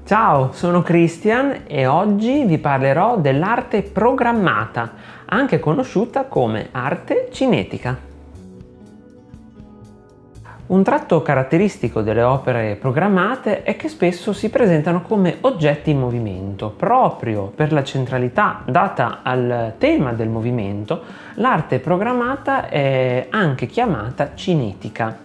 Ciao, sono Christian e oggi vi parlerò dell'arte programmata, anche conosciuta come arte cinetica. Un tratto caratteristico delle opere programmate è che spesso si presentano come oggetti in movimento. Proprio per la centralità data al tema del movimento, l'arte programmata è anche chiamata cinetica.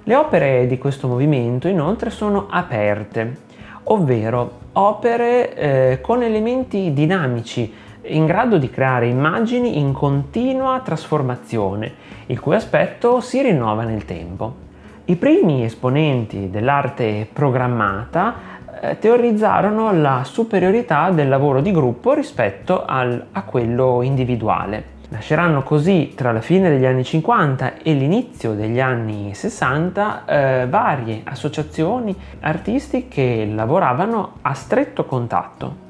Le opere di questo movimento inoltre sono aperte, ovvero opere con elementi dinamici in grado di creare immagini in continua trasformazione, il cui aspetto si rinnova nel tempo. I primi esponenti dell'arte programmata teorizzarono la superiorità del lavoro di gruppo rispetto a quello individuale. Nasceranno così tra la fine degli anni 50 e l'inizio degli anni 60 varie associazioni artisti che lavoravano a stretto contatto.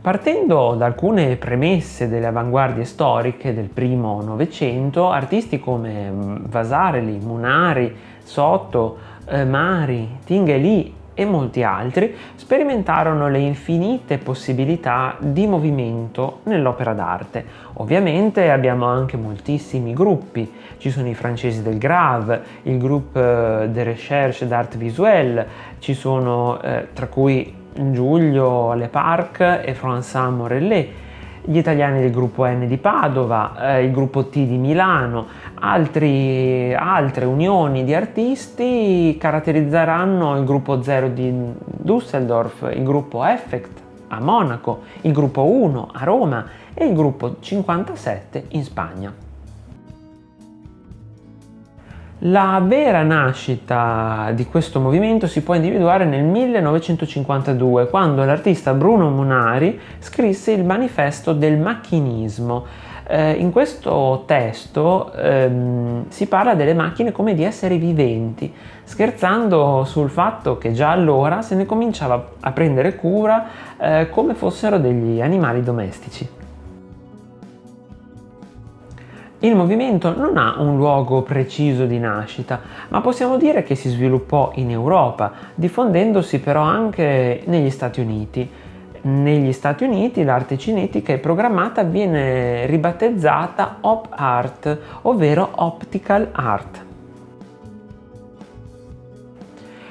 Partendo da alcune premesse delle avanguardie storiche del primo Novecento, artisti come Vasarely, Munari, Soto, Mari, Tinguely e molti altri sperimentarono le infinite possibilità di movimento nell'opera d'arte. Ovviamente abbiamo anche moltissimi gruppi, ci sono i francesi del Grave, il Groupe de Recherche d'Art Visuelle, ci sono tra cui Giulio Leparc e François Morellet, gli italiani del gruppo N di Padova, il gruppo T di Milano, altre unioni di artisti caratterizzeranno il gruppo 0 di Düsseldorf, il gruppo Effect a Monaco, il gruppo 1 a Roma e il gruppo 57 in Spagna. La vera nascita di questo movimento si può individuare nel 1952, quando l'artista Bruno Munari scrisse il Manifesto del macchinismo. In questo testo si parla delle macchine come di esseri viventi, scherzando sul fatto che già allora se ne cominciava a prendere cura come fossero degli animali domestici. Il movimento non ha un luogo preciso di nascita, ma possiamo dire che si sviluppò in Europa, diffondendosi però anche negli Stati Uniti. Negli Stati Uniti l'arte cinetica e programmata viene ribattezzata op art, ovvero optical art.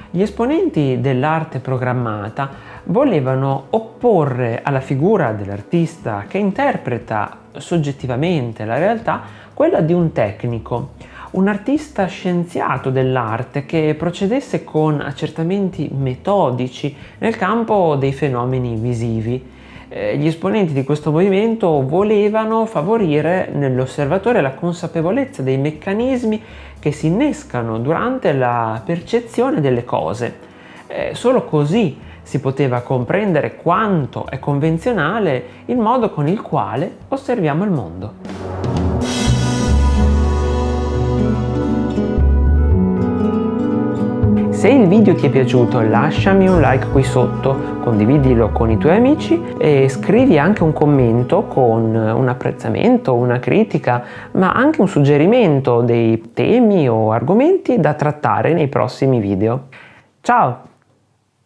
Gli esponenti dell'arte programmata volevano opporre alla figura dell'artista che interpreta soggettivamente la realtà quella di un tecnico, un artista scienziato dell'arte che procedesse con accertamenti metodici nel campo dei fenomeni visivi. Gli esponenti di questo movimento volevano favorire nell'osservatore la consapevolezza dei meccanismi che si innescano durante la percezione delle cose. Solo così si poteva comprendere quanto è convenzionale il modo con il quale osserviamo il mondo. Se il video ti è piaciuto lasciami un like qui sotto, condividilo con i tuoi amici e scrivi anche un commento con un apprezzamento, una critica, ma anche un suggerimento dei temi o argomenti da trattare nei prossimi video. Ciao!